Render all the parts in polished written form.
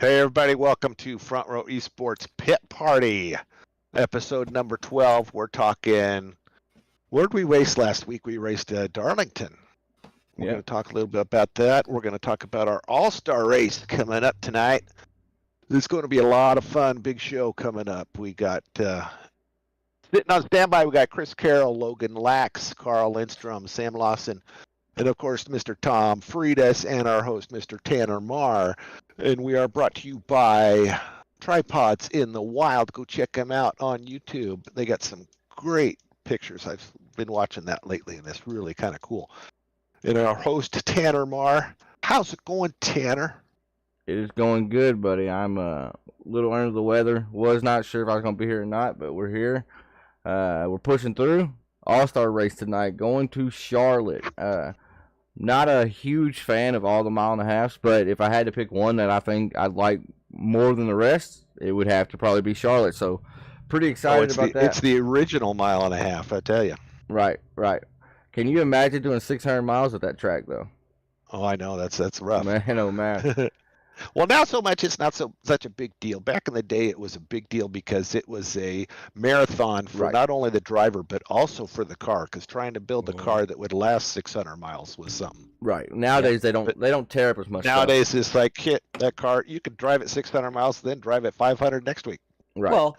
Hey everybody, welcome to Front Row Esports Pit Party, episode number 12. We're talking, where'd we race last week? We raced Darlington. We're going to talk a little bit about that. We're going to talk about our All-Star race coming up tonight. This is going to be a lot of fun, big show coming up. We got, sitting on standby, we got Chris Carroll, Logan Lax, Carl Lindstrom, Sam Lawson, and of course, Mr. Tom Friedus, and our host, Mr. Tanner Marr. And we are brought to you by Tripods in the Wild. Go check them out on YouTube. They got some great pictures. I've been watching that lately, and it's really kind of cool. And our host, Tanner Marr. How's it going, Tanner? It is going good, buddy. I'm a little under the weather. Was not sure if I was going to be here or not, but we're here. We're pushing through. All-Star race tonight, going to Charlotte. Not a huge fan of all the mile and a halves, but if I had to pick one that I think I'd like more than the rest, it would have to probably be Charlotte. So pretty excited about that. It's the original mile and a half, I tell you. Right. Can you imagine doing 600 miles at that track, though? Oh, I know. That's rough. Man, oh, man. Well, now so much it's not such a big deal. Back in the day, it was a big deal because it was a marathon for not only the driver but also for the car. Because trying to build a car that would last 600 miles was something. Right. Nowadays they don't tear up as much. Nowadays stuff. It's like hit that car. You can drive it 600 miles, then drive it 500 next week. Right. Well,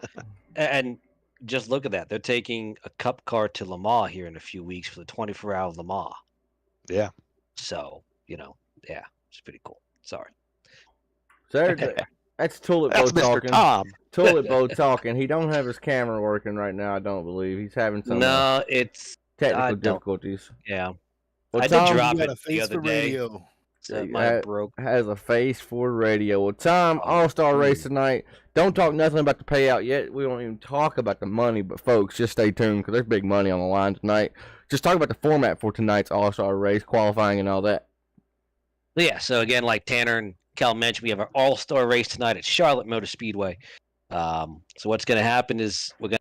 and just look at that. They're taking a Cup car to Le Mans here in a few weeks for the 24-hour Le Mans. Yeah. So it's pretty cool. Sorry. That's Tulip Bow talking. Mr. Tom. Tulip Bow talking. He don't have his camera working right now, I don't believe. He's having some it's technical difficulties. Yeah. Well, I Tom, did drop it the other day. Radio. So mine broke. Has a face for radio. Well, Tom, All-Star race tonight. Don't talk nothing about the payout yet. We won't even talk about the money, but folks, just stay tuned because there's big money on the line tonight. Just talk about the format for tonight's All-Star race, qualifying and all that. Yeah, so again, like Tanner and Cal mentioned, we have our All-Star race tonight at Charlotte Motor Speedway. So what's going to happen is we're going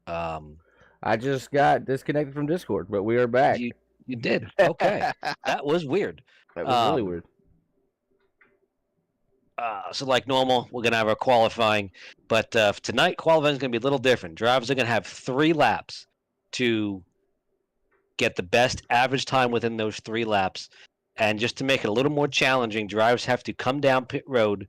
to... I just got disconnected from Discord, but we are back. You did? Okay. That was weird. That was really weird. So like normal, we're going to have our qualifying. But tonight, qualifying is going to be a little different. Drivers are going to have 3 laps to get the best average time within those 3 laps. And just to make it a little more challenging, drivers have to come down pit road,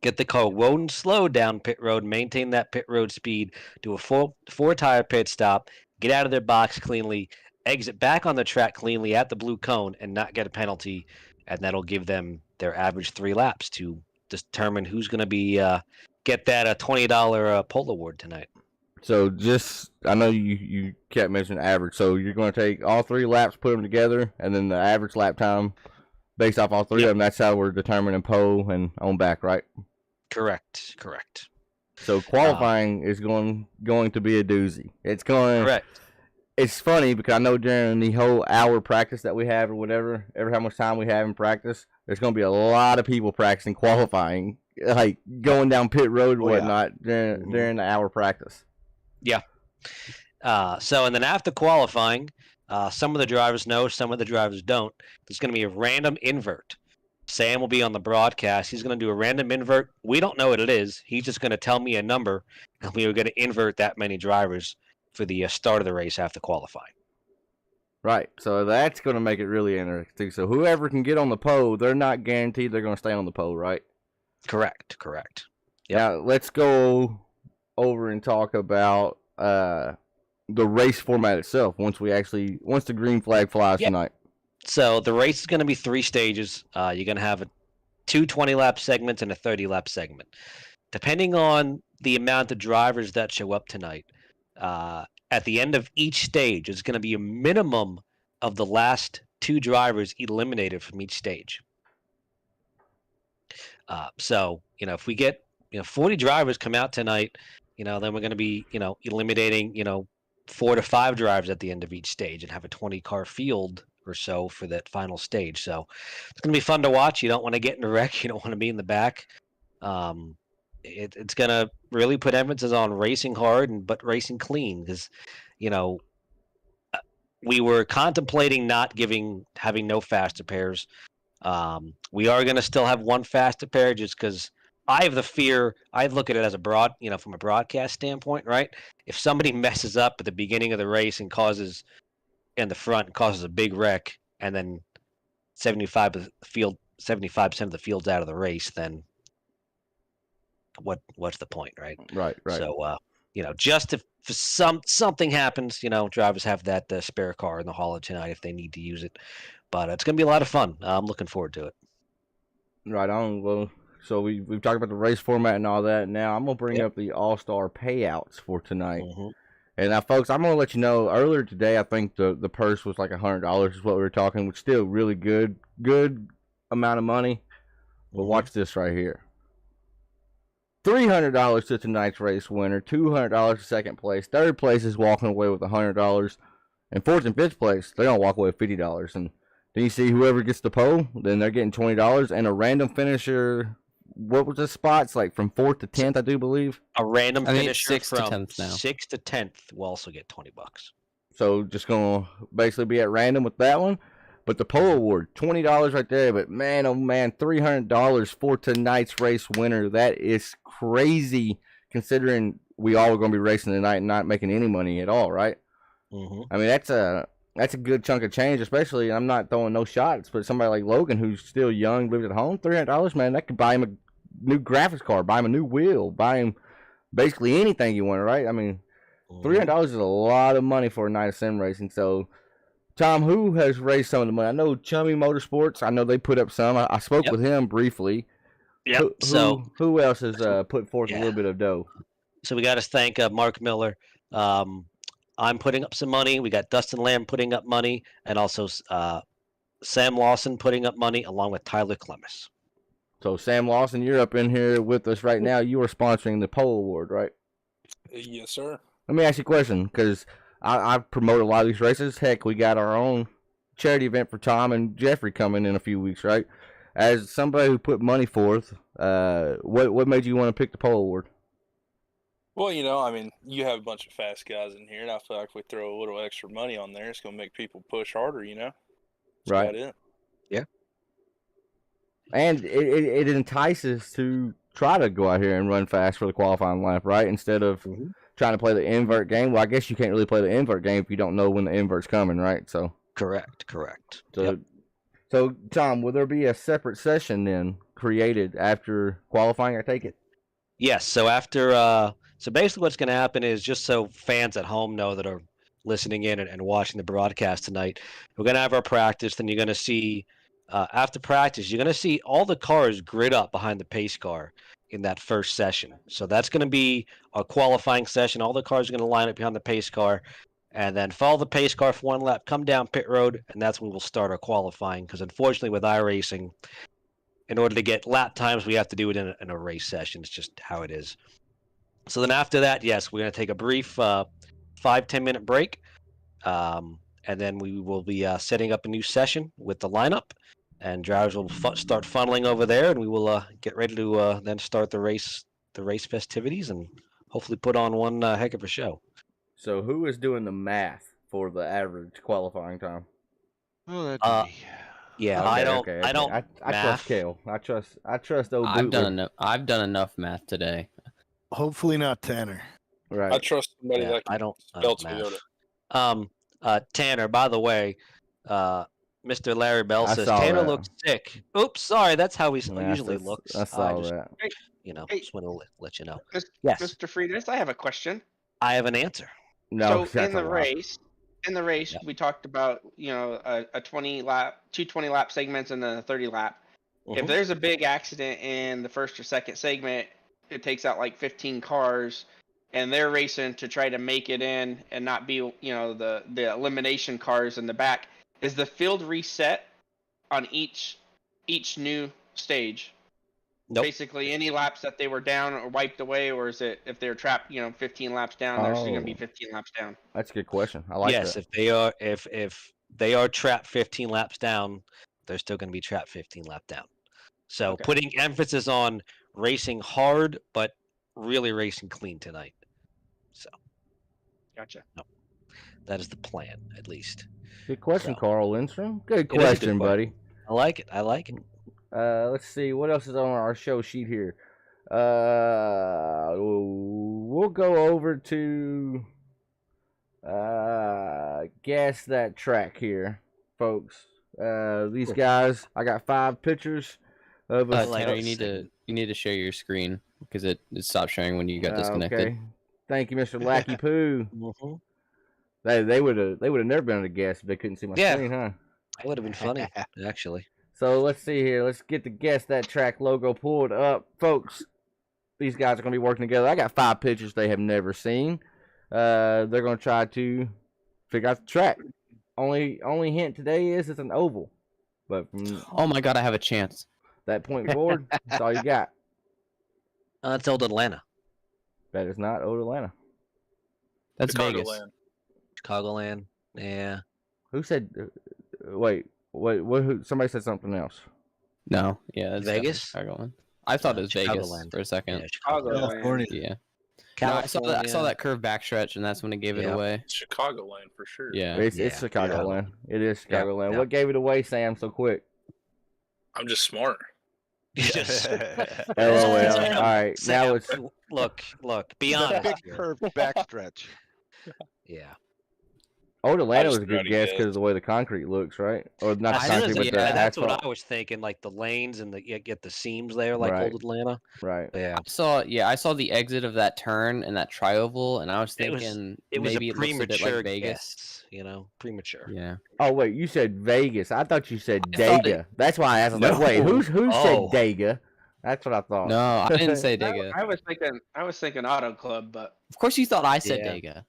get the car rolling slow down pit road, maintain that pit road speed, do a four tire pit stop, get out of their box cleanly, exit back on the track cleanly at the blue cone, and not get a penalty. And that'll give them their average 3 laps to determine who's going to be get that $20 pole award tonight. So I know you kept mentioning average. So you're going to take all 3 laps, put them together, and then the average lap time based off all 3 of them. That's how we're determining pole and on back, right? Correct. So qualifying is going to be a doozy. It's going. Correct. It's funny because I know during the whole hour practice that we have or whatever, how much time we have in practice, there's going to be a lot of people practicing qualifying, like going down pit road and whatnot during the hour practice. Yeah. And then after qualifying, some of the drivers know, some of the drivers don't. There's going to be a random invert. Sam will be on the broadcast. He's going to do a random invert. We don't know what it is. He's just going to tell me a number, and we are going to invert that many drivers for the start of the race after qualifying. Right. So that's going to make it really interesting. So whoever can get on the pole, they're not guaranteed they're going to stay on the pole, right? Correct. Yep. Now, let's go over and talk about the race format itself once the green flag flies tonight. So the race is going to be 3 stages. You're going to have 2 20-lap segments and a 30-lap segment. Depending on the amount of drivers that show up tonight, at the end of each stage, it's going to be a minimum of the last 2 drivers eliminated from each stage. If we get 40 drivers come out tonight, then we're going to be eliminating 4 to 5 drivers at the end of each stage and have a 20-car field or so for that final stage. So it's going to be fun to watch. You don't want to get in a wreck. You don't want to be in the back. It's going to really put emphasis on racing hard but racing clean because, we were contemplating having no faster pairs. We are going to still have one faster pair just because I have the fear. I look at it as from a broadcast standpoint, right? If somebody messes up at the beginning of the race and causes a big wreck, and then 75% of the field's out of the race, then what's the point, right? Right. So, just if something happens, drivers have that spare car in the haulage tonight if they need to use it. But it's going to be a lot of fun. I'm looking forward to it. Right on. Well, so we've talked about the race format and all that. Now I'm gonna bring up the All-Star payouts for tonight. Mm-hmm. And now, folks, I'm gonna let you know. Earlier today, I think the purse was like $100 is what we were talking, which still really good amount of money. But watch this right here. $300 to tonight's race winner, $200 to second place. Third place is walking away with $100, and fourth and fifth place they're gonna walk away with $50. And then you see whoever gets the pole, then they're getting $20, and a random finisher. What was the spots like from 4th to 10th? I do believe a random finisher 6th to from 10th now. 6th to 10th will also get $20. So just gonna basically be at random with that one. But the pole award, $20 right there. But man, oh man, $300 for tonight's race winner. That is crazy, considering we all are gonna be racing tonight and not making any money at all, right? Mm-hmm. I mean, that's a good chunk of change, especially. I'm not throwing no shots, but somebody like Logan, who's still young, lives at home, $300, man, that could buy him a new graphics card, buy him a new wheel, buy him basically anything you want, right? I mean, $300 is a lot of money for a night of sim racing. So, Tom, who has raised some of the money? I know Chummy Motorsports. I know they put up some. I spoke with him briefly. Yep. Who else has put forth a little bit of dough? So we got to thank Mark Miller. I'm putting up some money. We got Dustin Lamb putting up money, and also Sam Lawson putting up money, along with Tyler Clemis. So, Sam Lawson, you're up in here with us right now. You are sponsoring the pole award, right? Yes, sir. Let me ask you a question, because I promote a lot of these races. Heck, we got our own charity event for Tom and Jeffrey coming in a few weeks, right? As somebody who put money forth, what made you want to pick the pole award? Well, I mean, you have a bunch of fast guys in here, and I feel like if we throw a little extra money on there, it's going to make people push harder, That's right. about it. Yeah. And it entices to try to go out here and run fast for the qualifying lap, right? Instead of trying to play the invert game. Well, I guess you can't really play the invert game if you don't know when the invert's coming, right? So Correct. So, Tom, will there be a separate session then created after qualifying, I take it? Yes. So after, so basically what's going to happen is, just so fans at home know that are listening in and watching the broadcast tonight, we're going to have our practice. Then you're going to see, after practice, you're going to see all the cars grid up behind the pace car in that first session. So that's going to be our qualifying session. All the cars are going to line up behind the pace car, and then follow the pace car for one lap, come down pit road, and that's when we'll start our qualifying. Because unfortunately with iRacing, in order to get lap times, we have to do it in a race session. It's just how it is. So then after that, yes, we're going to take a brief 5-10 minute break. And then we will be setting up a new session with the lineup. And drivers will start funneling over there, and we will get ready to then start the race festivities, and hopefully put on one heck of a show. So who is doing the math for the average qualifying time? Oh, that'd be me. Yeah, Okay, I don't. okay. I don't. I trust Kale. I trust old I've Bootler. I've done enough math today. Hopefully not Tanner. Right. I trust somebody Yeah, that can I don't spell math. Toyota. Tanner, by the way, Mr. Larry Bell I says saw Tanner that. looks sick. Oops, sorry. That's how he Yeah, usually looks. I saw just, that. Hey. Just want to let you know. Yes. Yes. Mr. Friedrich, I have a question. I have an answer. No, So that's in a the lie. race, Yeah. we talked about, a 20 lap, two 20 lap segments and then a 30 lap. If Mhm. there's a big accident in the first or second segment, it takes out like 15 cars, and they're racing to try to make it in and not be, the elimination cars in the back. Is the field reset on each new stage? Nope. Basically, any laps that they were down or wiped away, or is it if they're trapped, 15 laps down, they're still gonna be Oh. 15 laps down? That's a good question. I like Yes, that. if they are trapped 15 laps down, they're still going to be trapped 15 lap down. So Okay. putting emphasis on racing hard, but really racing clean tonight. So Gotcha. That is the plan, at least. Good question, So. Carl Lindstrom. Good It is a good question, question. buddy. I like it. I like it. Let's see what else is on our show sheet here. We'll go over to guess that track here, folks. These guys, I got 5 pictures of us. like Tanner, it. you need to share your screen because it stopped sharing when you got disconnected. Okay. Thank you, Mr. Lackey Poo. Mhm. They would have never been able to guess if they couldn't see my Yeah. screen, huh? That would have been funny, actually. So let's see here. Let's get the Guess That Track logo pulled up. Folks, these guys are going to be working together. I got 5 pictures they have never seen. They're going to try to figure out the track. Only hint today is it's an oval. But from Oh my god, I have a chance. that point forward, that's all you got. It's old Atlanta, That is not Old Atlanta. That's Vegas. Chicagoland. Chicagoland. Yeah. Who said... wait, who, somebody said something else. No, yeah, it's Vegas? Chicagoland. I thought it was Vegas Chicagoland. for a second. Yeah, California. Yeah. No, I saw that curved backstretch, and that's when it gave it Yeah. away. Chicagoland for sure. Yeah. It's Yeah, Chicagoland. It is Chicagoland. yeah. What gave it away, Sam, so quick? I'm just smart. Just LOL. All right, now Sam, it's... look. Be The honest. big here. curved backstretch. Yeah. Old Atlanta just was a tried good to guess guess. because of the way the concrete looks, right? Or not the I concrete, was- but the yeah, that's what asphalt. I was thinking. Like the lanes and you get the seams there, like Right. old Atlanta. Right. Yeah. I saw the exit of that turn and that trioval, and I was It was- thinking It was maybe a it looks a bit premature like Vegas. guess, premature. Yeah. Oh wait, you said Vegas. I thought you said I thought Dega. That's why I asked. I was like, wait, No. who Oh. said Dega? That's what I thought. No, I didn't say Dega. I was thinking Auto Club, but Of course, you thought I said Yeah. Dega.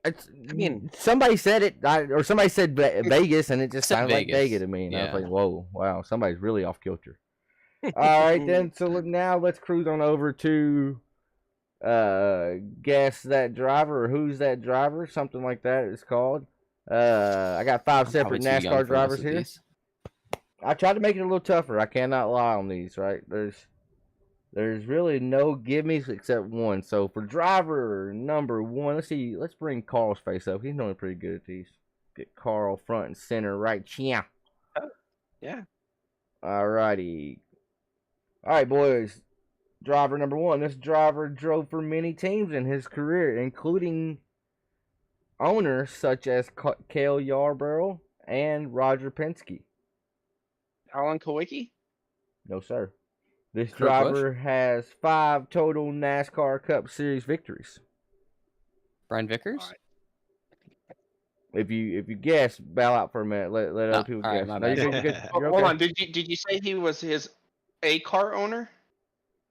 It's, I mean- somebody said it, or somebody said Vegas, and it just said sounded like Vegas. Dega to me. And I Yeah. was like, whoa, wow, somebody's really off kilter. All right, then. So now let's cruise on over to guess that driver or who's that driver, something like that. It's called. I got 5 I'm separate probably too young NASCAR for most drivers of here. these. I tried to make it a little tougher. I cannot lie on these, right? There's really no gimmies except one. So for driver number 1, let's see. Let's bring Carl's face up. He's normally pretty good at these. Get Carl front and center right. Yeah. yeah. Alrighty. Alright, boys. Driver number 1. This driver drove for many teams in his career, including owners such as Cale Yarborough and Roger Penske. Alan Kawicki. No, sir. This Kurt driver has 5 total NASCAR Cup Series victories. Brian Vickers? Alright. If you guess, bow out for a minute. Let other Oh, people alright, guess. my No, bad. you're good. Oh, You're hold okay. on. Did you say he was a car owner?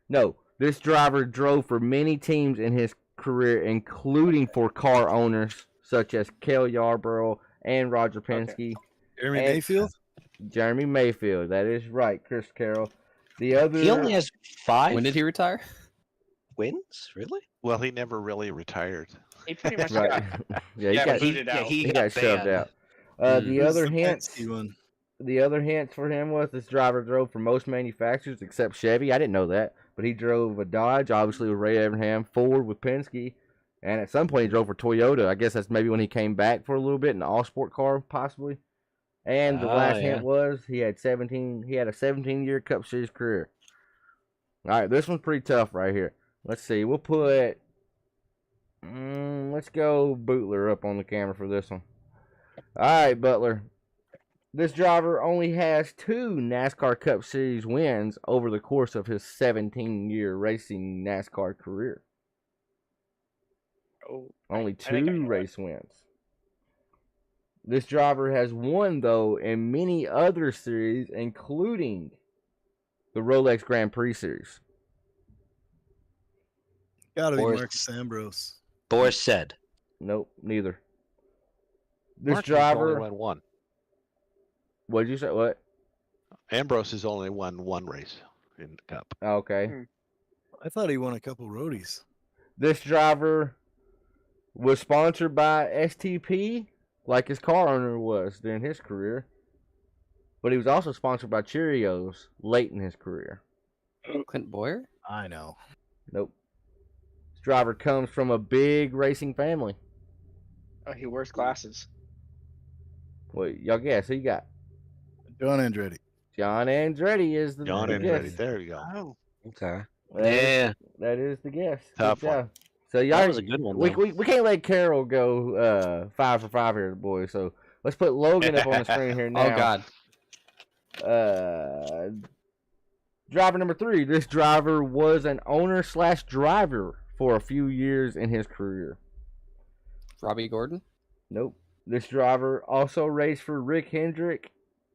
No, this driver drove for many teams in his career, including for car owners such as Cale Yarborough and Roger Penske. Jeremy And- Mayfield? Jeremy Mayfield. That is right, Chris Carroll. The other. He only has 5 When did he retire? wins, really? Well, he never really retired. He pretty much Right. got yeah, he got, booted out. he got shoved banned. out. Mm. The Who's other the hints. Penske one? The other hints for him was this driver drove for most manufacturers except Chevy. I didn't know that, but he drove a Dodge, obviously with Ray Evernham, Ford with Penske, and at some point he drove for Toyota. I guess that's maybe when he came back for a little bit in an all-sport car, possibly. And the Oh, last yeah. hint was he had a 17-year Cup Series career. All right, this one's pretty tough right here. Let's see. We'll put. Let's go Butler up on the camera for this one. All right, Butler. This driver only has 2 NASCAR Cup Series wins over the course of his 17-year racing NASCAR career. Oh, Only I think I 2 know race wins. This driver has won, though, in many other series, including the Rolex Grand Prix Series. Gotta be Boris- Marcus Ambrose. Boris said. Nope, neither. This Marcus has only driver. won one. What did you say? What? Ambrose has only won one race in the Cup. Okay. I thought he won a couple roadies. This driver was sponsored by STP, like his car owner was during his career. But he was also sponsored by Cheerios late in his career. Clint Boyer? I know. Nope. This driver comes from a big racing family. Oh, he wears glasses. Wait, y'all guess. Who you got? John Andretti. John Andretti is the John the Andretti. guess. There you go. Oh, Okay. That is- Yeah, that is the guess. Tough Good one. job. So y'all, that was a good one. we, though. we can't let Carol go 5 for 5 here, boys. So let's put Logan up on the screen here now. Oh God. Driver number 3. This driver was an owner/driver for a few years in his career. Robbie Gordon. Nope. This driver also raced for Rick Hendrick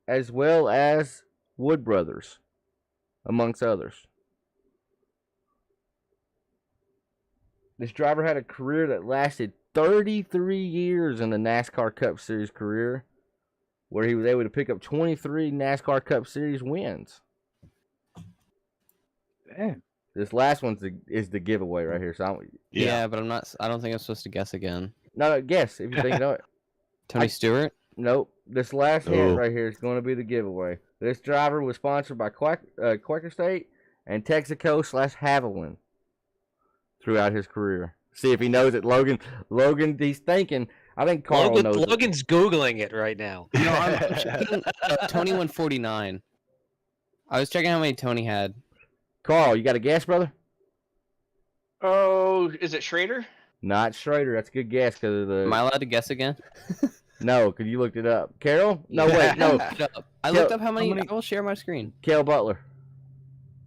as well as Wood Brothers, amongst others. This driver had a career that lasted 33 years in the NASCAR Cup Series career, where he was able to pick up 23 NASCAR Cup Series wins. Damn. This last one is the giveaway right here. So Yeah. but I'm not. I don't think I'm supposed to guess again. no, guess if you think you know it. Tony Stewart. Nope. This last hint Oh. right here is going to be the giveaway. This driver was sponsored by Quaker State and Texaco/Haviland throughout his career. See if he knows it, Logan. Logan, he's thinking. I think Carl knows it. Logan's Googling it right now. No, I'm checking. Tony 149. I was checking how many Tony had. Carl, you got a guess, brother? oh, is it Schrader? Not Schrader. That's a good guess because of the. Am I allowed to guess again? No, because you looked it up. Carol? No, wait, no. I looked up how many. I will share my screen. Kel Butler.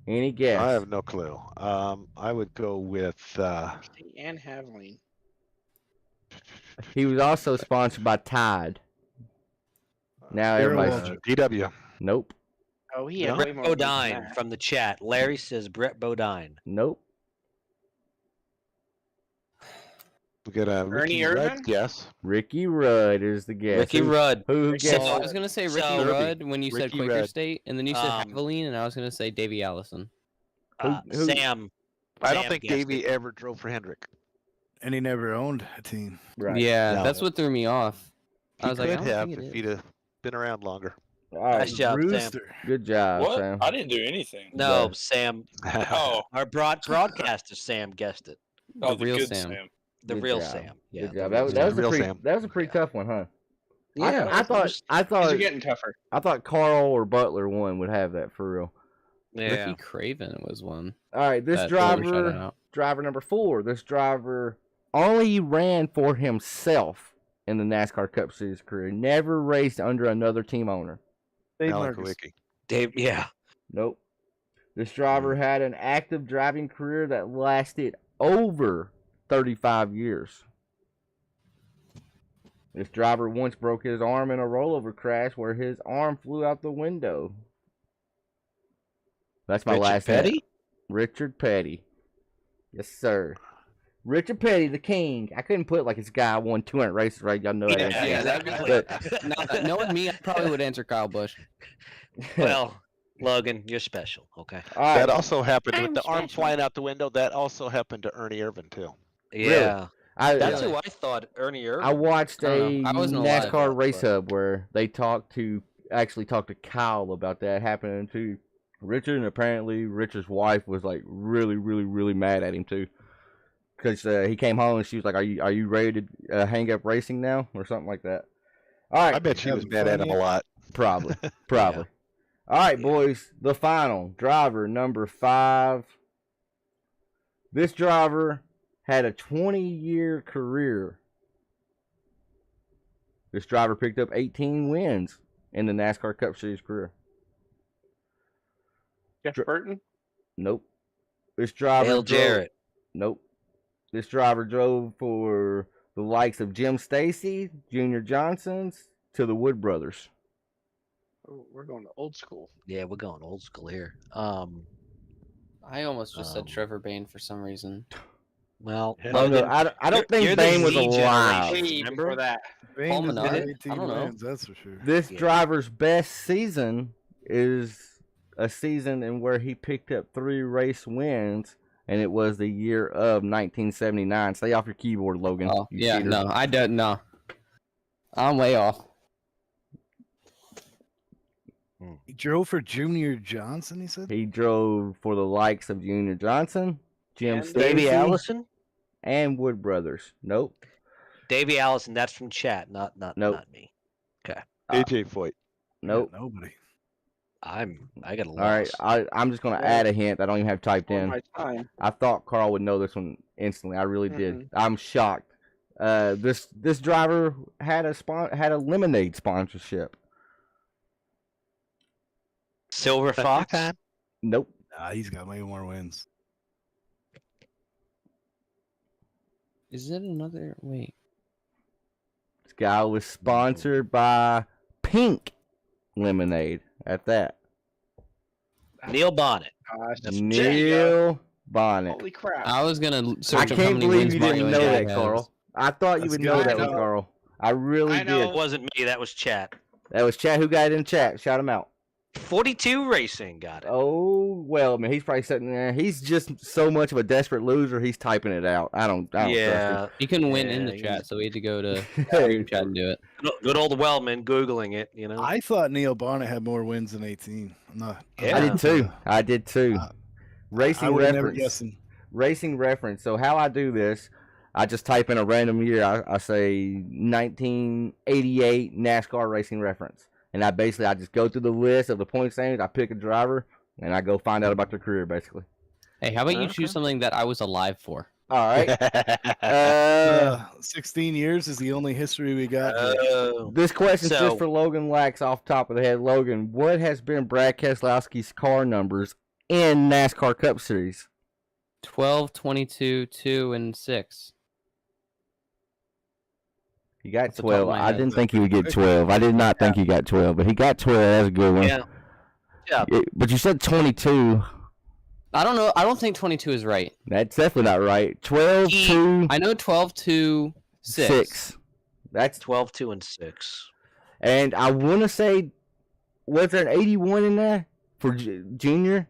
Any guess? I have no clue. I would go with And Haviland. He was also sponsored by Tide. Now Darrell everybody's. Waltrip. DW. Nope. Oh, he had No. way Brett more wins than Bodine that. from the chat. Larry says Brett Bodine. Nope. We got a Ernie Ricky Rudd Irvin? guess. Ricky Rudd is the guess. Ricky Who- Rudd. Who Ricky guessed? So I Rudd. was gonna say Ricky So- Rudd when you said Ricky Quaker Rudd. State, and then you said Um, Haviland, and I was gonna say Davey Allison. Who- Sam. I don't Sam think guessed Davey it. ever drove for Hendrick. And he never owned a team. Right. Yeah, No. that's what threw me off. He I was like, I could don't have think it if is. he'd have been around longer. All right. Nice job, Sam. Rooster. Good job, What? Sam. I didn't do anything. No, Yeah. Sam. Oh, Our broadcaster Sam guessed it. oh, The real good Sam. The Good real job. Sam. Yeah, Good the job. real That was a Real pretty. Sam. That was a pretty tough one, huh? Yeah, I thought. I These thought. are getting tougher. I thought Carl or Butler one would have that for real. Yeah. Ricky Craven was one. All right. This that totally shut driver. it out. Driver number 4. This driver only ran for himself in the NASCAR Cup Series career. Never raced under another team owner. Dave Alan Marcus. Kowicki. Dave. Yeah. Nope. This driver had an active driving career that lasted over 35 years. This driver once broke his arm in a rollover crash where his arm flew out the window. That's my Richard last Petty? hint. Richard Petty. Yes, sir. Richard Petty, the king. I couldn't put like this guy won 200 races, right? Y'all know that. ain't Yeah, true. that'd be But- Knowing me, I probably would answer Kyle Busch. Well, Logan, you're special. Okay. All right. That also happened with I'm the arm special. flying out the window. That also happened to Ernie Irvin too. Yeah. That's I, who I thought. Ernie Irvin. I watched I a don't know. I wasn't alive NASCAR yet, race but- hub where they talked to Kyle about that happening to Richard, and apparently Richard's wife was like really mad at him too, because he came home and she was like, "Are you ready to hang up racing now?" or something like that. All right, I bet she was Having mad at fun him a yet? lot. probably. All right, boys, the final driver number 5. This driver had a 20-year career. This driver picked up 18 wins in the NASCAR Cup Series career. Jeff Burton. Nope. This driver Dale drove- Jarrett. Nope. This driver drove for the likes of Jim Stacy, Junior Johnson's, to the Wood Brothers. Oh, we're going to old school. Yeah, we're going old school here. I almost just said Um, Trevor Bain for some reason. Well, Yeah. I don't, know, Logan, I don't you're think the Bain was Z alive. generation. Way remember? before that. Bain Paul does have Menard? 18 I don't know. wins, that's for sure. This Yeah. driver's best season is a season in where he picked up 3 race wins, and it was the year of 1979. Stay off your keyboard, Logan. Oh, you yeah, cheater. no, I don't know. I'm way off. He drove for Junior Johnson, he said? He drove for the likes of Junior Johnson, Jim And Stacy, Davey Allison. and Wood Brothers. Nope. Davey Allison, that's from chat, not Nope. not me. AJ Foyt. Nope. Nobody. I got a All right, loss. I'm just gonna Well, add a hint. I don't even have typed On in. my time. I thought Carl would know this one instantly. I really did. Mhm. I'm shocked. This driver had a lemonade sponsorship. Silver Fox. Nope. Nah, he's got way more wins. Is it another? Wait. This guy was sponsored by Pink Lemonade. At that, Neil Bonnet. Gosh, That's Neil Bonnet. holy crap! I was gonna I search up how can't many believe wins you Mario didn't know Andretti that, has. Carl. I thought you That's would know good. that one, I know. Carl. I really I know. did. It wasn't me. That was chat. That was Chad who got it in chat. Shout him out. 42 Racing got it. Oh well, man, he's probably sitting there. He's just so much of a desperate loser. He's typing it out. I don't trust him. yeah. He couldn't win in the Yeah, chat, so we had to go to Hey, room chat and do it. Good old Wellman Googling it, you know. I thought Neil Bonnet had more wins than 18. I'm not. Yeah. I did too. I did too. I Racing would have never reference. guessing. Racing reference. So how I do this, I just type in a random year. I say 1988 NASCAR racing reference, and I just go through the list of the point standings. I pick a driver, and I go find out about their career, basically. Hey, how about you Okay. choose something that I was alive for? All right. 16 years is the only history we got. Oh. This question's So- just for Logan Lax off the top of the head. Logan, what has been Brad Keselowski's car numbers in NASCAR Cup Series? 12, 22, 2, and 6. He got Off the top of 12. my I head. didn't think he would get 12. I did not think he got 12, but he got 12. That's a good one. Yeah. Yeah. But you said 22. I don't know. I don't think 22 is right. That's definitely not right. 12 He- to I know 12 to 6. 6. That's 12, 2, and 6. and I want to say, was there an 81 in there for Junior?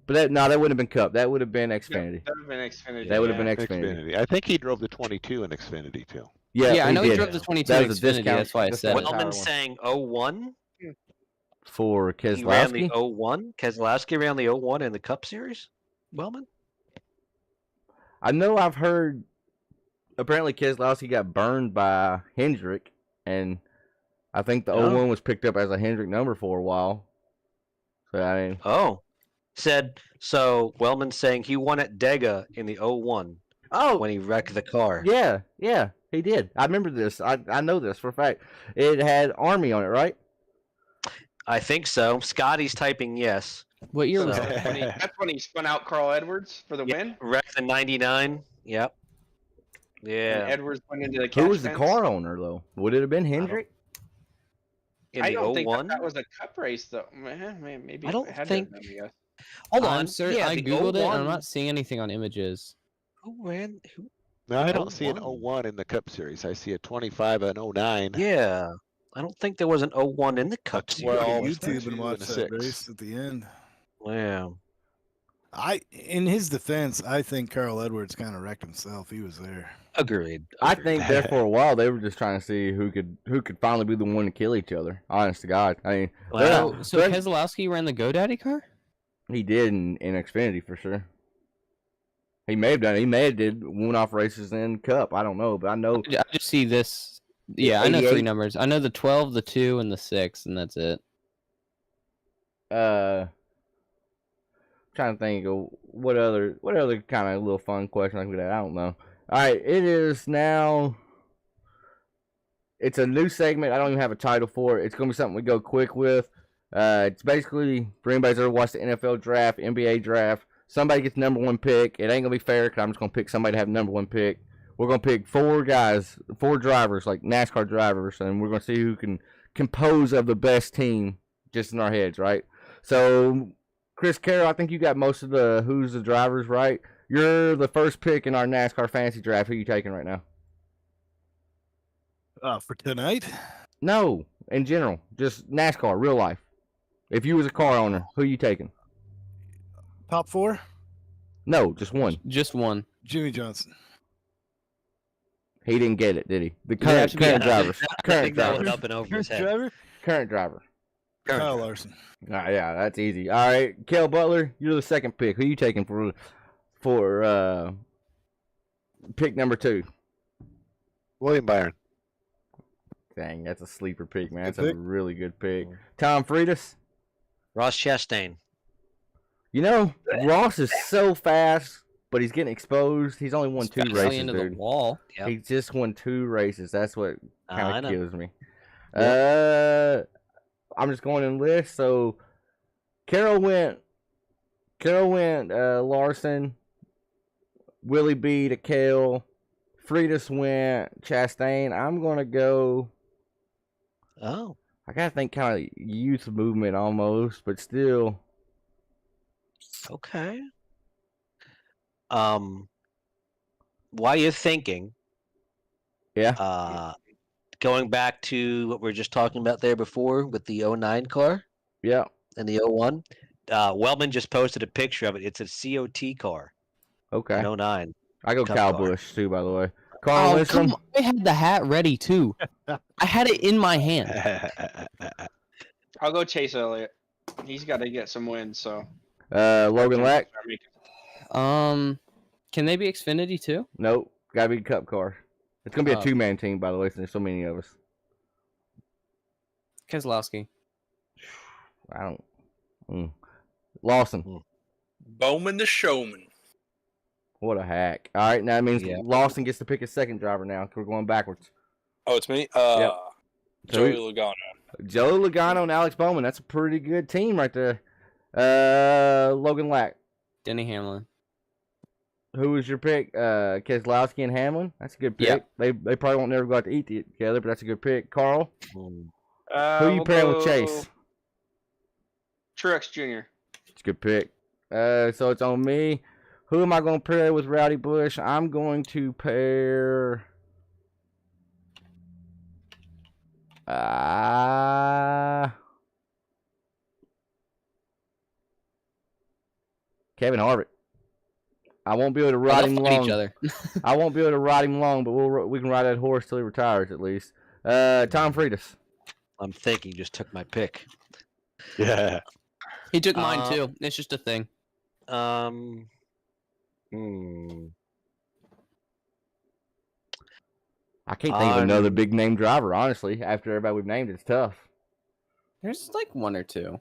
But that wouldn't have been Cup. That would have been Xfinity. That would have been Xfinity. That would have yeah. been Xfinity. Xfinity. I think he drove the 22 in Xfinity too. Yeah, I know he did. drove the 22 That in was a Xfinity. discount- That's why I said discount it. power Wellman one. saying 01. For He ran the Keselowski. 01. Keselowski ran the 01 in the Cup Series. Wellman. I know I've heard. Apparently, Keselowski got burned by Hendrick, and I think the Oh. 01 was picked up as a Hendrick number for a while. So I mean, Oh. Said so. Wellman saying he won at Dega in the 01 oh when he wrecked the car. yeah, he did. I remember this. I know this for a fact. It had Army on it, right? I think so. Scotty's typing yes. What year So was So- that? that's when he spun out Carl Edwards for the Yeah, win. Wrecked the 99. Yep. And Yeah. Edwards went into the Who catch was the fence. car owner though? Would it have been Hendrick? In I the don't think 01. that was a cup race though. Maybe I don't it had think- To have been, I guess. Hold I'm on. certain Yeah, I the googled it, and 01 I'm not seeing anything on images. Who ran? Who? No, I don't see an 01. 01 in the Cup Series. I see a 25 and 09. Yeah. I don't think there was an 01 in the Cup That's Series. Go to 12, YouTube 2, and watch and a that 6. race at the end. Wow. In his defense, I think Carl Edwards kind of wrecked himself. He was there. Agreed. I Agreed. think there for a while they were just trying to see who could finally be the one to kill each other. Honest to God, I mean, Wow. So Brad- Keselowski ran the GoDaddy car? he did in Xfinity for sure. He may have done it. He may have did one-off races in Cup. I don't know, but I know. I just see this. Yeah, I know 88. 3 numbers. I know the 12, the 2, and the 6, and that's it. Trying to think of what other kind of little fun question I could have. I don't know. All right, it is now. It's a new segment. I don't even have a title for it. It's gonna be something we go quick with. It's basically for anybody that's ever watched the NFL draft, NBA draft. Somebody gets number 1 pick. It ain't gonna be fair because I'm just gonna pick somebody to have number 1 pick. We're gonna pick 4 guys, 4 drivers, like NASCAR drivers, and we're gonna see who can compose of the best team just in our heads, right? So, Chris Carroll, I think you got most of the who's the drivers right. You're the first pick in our NASCAR fantasy draft. Who you taking right now? For tonight, No, in general, just NASCAR, real life. If you was a car owner, who you taking? top 4, No, just one. Just one. Jimmy Johnson. He didn't get it, did he? The Yeah, current, to be current honest. drivers. I Current think that went drivers. up and over his head. Driver? Current driver. Current Kyle driver. Larson. Yeah, that's easy. All right, Kel Butler, you're the second pick. Who you taking for pick number 2? William Byron. Dang, that's a sleeper pick, man. Good That's a pick. really good pick. Tom Freitas. Ross Chastain. You know, Ross is so fast, but he's getting exposed. He's only won It's 2 fast races, into dude. the wall. Yep. He just won 2 races. That's what I kind of know. kills me. I'm just going in list. So Carroll went Larson, Willie B to Kale, Freitas went Chastain. I'm gonna go. Oh, I gotta think kind of youth movement almost, but still. okay. While you're thinking, Yeah. going back to what we were just talking about there before with the 09 car Yeah. and the 01, Wellman just posted a picture of it. It's a COT car, Okay. an 09. I go Cup Kyle car. Busch too, by the way. Carl Oh, Lindstrom. come on. I had the hat ready, too. I had it in my hand. I'll go Chase Elliott. He's got to get some wins. So Logan Lack. Can they be Xfinity too? Nope. Gotta be a Cup car. It's gonna be a Oh. 2-man team, by the way, since there's so many of us. Keselowski. I don't. Lawson. Bowman the showman. What a hack. All right, now that means Yeah. Lawson gets to pick his second driver now. 'Cause we're going backwards. Oh, it's me. Yep. Joey So Logano. Joe Logano and Alex Bowman. That's a pretty good team right there. Logan Lack. Denny Hamlin. Who was your pick? Keselowski and Hamlin. That's a good pick. Yeah. They probably won't never go out to eat together, but that's a good pick. Carl. Hmm. Who you we'll pairing with go Chase? Truex Jr. It's a good pick. So it's on me. Who am I going to pair with Rowdy Bush? I'm going to pair. Kevin Harvick. I won't be able to ride him They'll fight long. each other. I won't be able to ride him long, but we can ride that horse till he retires at least. Tom Freitas. I'm thinking, just took my pick. Yeah. He took mine Uh, too. It's just a thing. I can't think of another big name driver, honestly. After everybody we've named, it's tough. There's like one or two.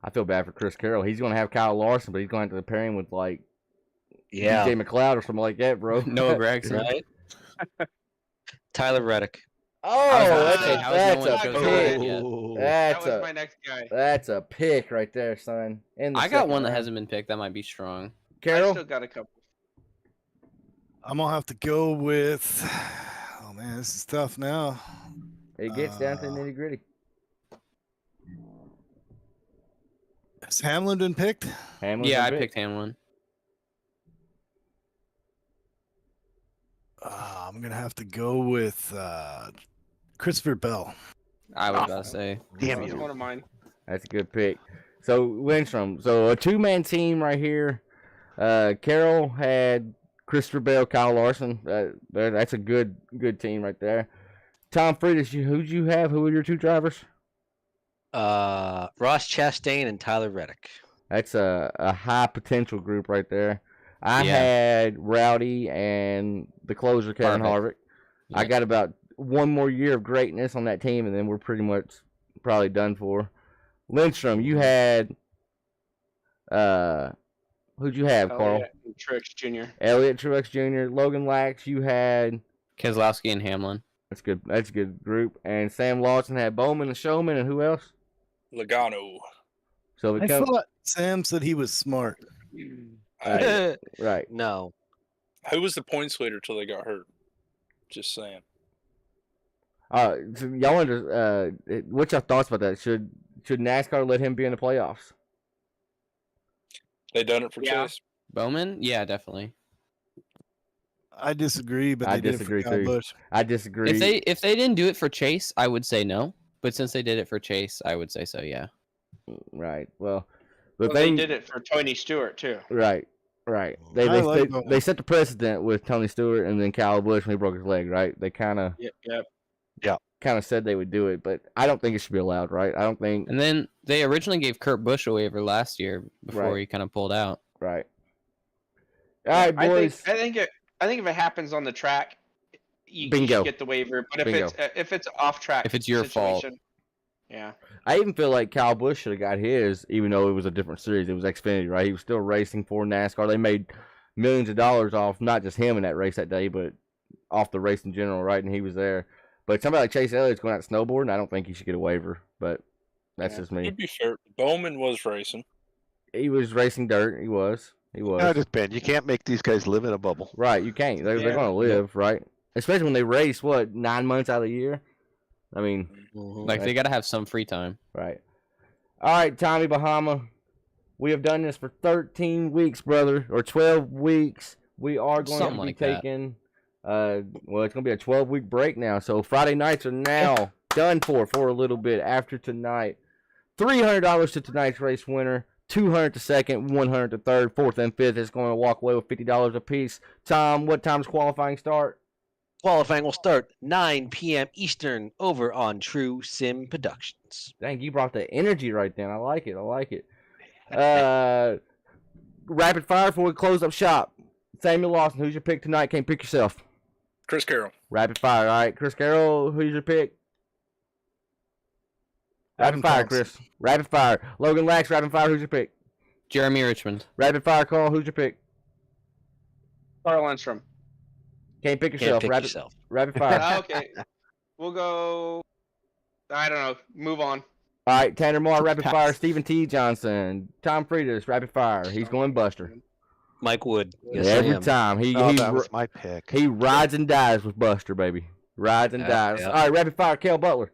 I feel bad for Chris Carroll. He's going to have Kyle Larson, but he's going to have to pair him with like Yeah, DJ McLeod or something like that, bro. Noah Gregson. right. Tyler Reddick. Oh, I was about to that's say, a, how is no that's one a chosen pick. that yet? That That's was a my next guy. that's a pick right there, son. In the I got second one that round. hasn't been picked. That might be strong. I Carroll. still got a couple. I'm gonna have to go with. Oh man, this is tough now. It gets down to the nitty gritty. Has Hamlin been picked? Yeah, I picked Hamlin. I'm gonna have to go with Christopher Bell. I was about to say. Damn That was you. one of mine. That's a good pick. So Lindstrom. So a 2-man team right here. Carroll had Christopher Bell, Kyle Larson. That's a good team right there. Tom Freitas, who'd you have? Who were your 2 drivers? Ross Chastain and Tyler Reddick. That's a high potential group right there. I Yeah. had Rowdy and the closer Kevin Harvick. I Yeah. got about one more year of greatness on that team, and then we're pretty much probably done for. Lindstrom, you had who'd you have, Carl? Elliott and Truex Jr. Elliott Truex Jr., Logan Lax, you had Keselowski and Hamlin. that's good. That's a good group. And Sam Lawson had Bowman and Showman, and who else? Logano. So I it comes thought Sam said he was smart. right. No. Who was the points leader till they got hurt? Just saying. So y'all wonder what's your thoughts about that? Should NASCAR let him be in the playoffs? They done it for Yeah. Chase. Bowman? Yeah, definitely. I disagree, but I they did disagree, it for Kyle too. Busch. I disagree. If they didn't do it for Chase, I would say no. But since they did it for Chase, I would say so. Yeah. Right. Well, the Well, they thing did it for Tony Stewart too. Right. They I like Bowman. they set the precedent with Tony Stewart and then Kyle Busch when he broke his leg. Right. They kind of said they would do it, but I don't think it should be allowed. Right. I don't think. And then they originally gave Kurt Busch a waiver last year before Right. he kind of pulled out. Right. All right, boys. I think if it happens on the track, you Bingo. should get the waiver. But Bingo. if it's off track, If it's your fault. yeah. I even feel like Kyle Busch should have got his, even though it was a different series. It was Xfinity, right? He was still racing for NASCAR. They made millions of dollars off not just him in that race that day, but off the race in general, right? And he was there. But somebody like Chase Elliott's going out snowboarding. I don't think he should get a waiver, but that's just To me. be fair, Bowman was racing. He was racing dirt. He was. No, just Ben. You can't make these guys live in a bubble. Right, you can't. They're going to live, right? Especially when they race, 9 months out of the year? I mean, Like they gotta have some free time. right. All right, Tommy Bahama. We have done this for 13 weeks, brother, or 12 weeks. We are going Something to be like that. taking, it's going to be a 12-week break now. So Friday nights are now done for a little bit after tonight. $300 to tonight's race winner. $200 to second, $100 to third, fourth, and fifth is going to walk away with $50 apiece. Tom, what time's qualifying start? Qualifying will start 9 p.m. Eastern over on True Sim Productions. Dang, you brought the energy right then. I like it. Rapid fire before we close up shop. Samuel Lawson, who's your pick tonight? Can't pick yourself. Chris Carroll. Rapid fire, all right. Chris Carroll, who's your pick? Rapid Adam fire, Thompson. Chris. Rapid fire. Logan Lax, rapid fire, who's your pick? Jeremy Richmond. Rapid fire, Carl, who's your pick? Carl Lindstrom. Can't pick Can't yourself. pick Rapid, yourself. rapid fire. Okay, we'll go. I don't know. Move on. All right, Tanner Moore, rapid fire. Stephen T. Johnson. Tom Frieders, rapid fire. He's going Buster. Mike Wood. Yes, I Every am. time. That was my pick. He rides and dies with Buster, baby. Rides and dies. yeah. All right, rapid fire. Kel Butler.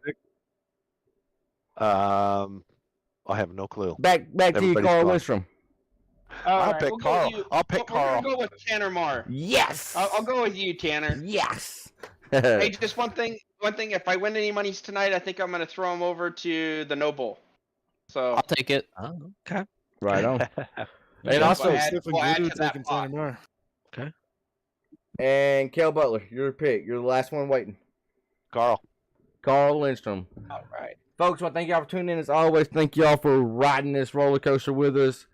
I have no clue. Back to you, Everybody's Carl gone. Lindstrom. I'll Alright, pick we'll go Carl. with you. I'll pick We're Carl. gonna go with Tanner Marr. Yes. I'll go with you, Tanner. Yes. Hey, just one thing. If I win any monies tonight, I think I'm gonna throw him over to the Noble. So I'll take it. Oh, okay. Right on. And And also, we'll add to that taking pot. Tanner Moore. and Kel Butler, your pick. You're the last one waiting. Carl. Carl Lindstrom. All right. Folks, well, thank y'all for tuning in. As always, thank y'all for riding this roller coaster with us.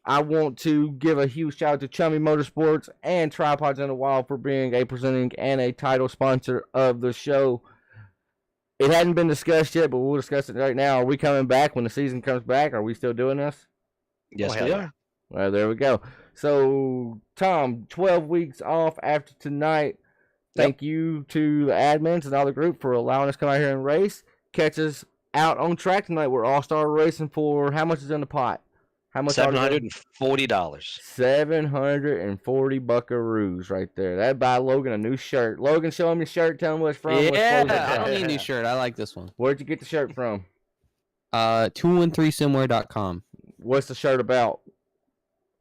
I want to give a huge shout out to Chummy Motorsports and Tripods in the Wild for being a presenting and a title sponsor of the show. It hadn't been discussed yet, but we'll discuss it right now. Are we coming back when the season comes back? Are we still doing this? Yes, hell we yeah. are. Well, there we go. So, Tom, 12 weeks off after tonight. Thank you to the admins and all the group for allowing us to come out here and race. Catch us out on track tonight. We're all-star racing for how much is in the pot? How much? $740. 740 buckaroos right there. That'd buy Logan a new shirt. Logan, show him your shirt. Tell him what it's from. what Yeah, clothes it's I from. don't need a new shirt. I like this one. Where'd you get the shirt from? 213somewhere.com. What's the shirt about?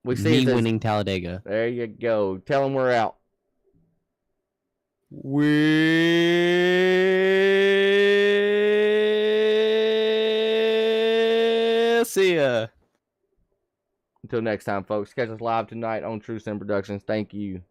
We see Me it says- winning Talladega. There you go. Tell him we're out. We'll see ya. Until next time, folks. Catch us live tonight on True Sim Productions. Thank you.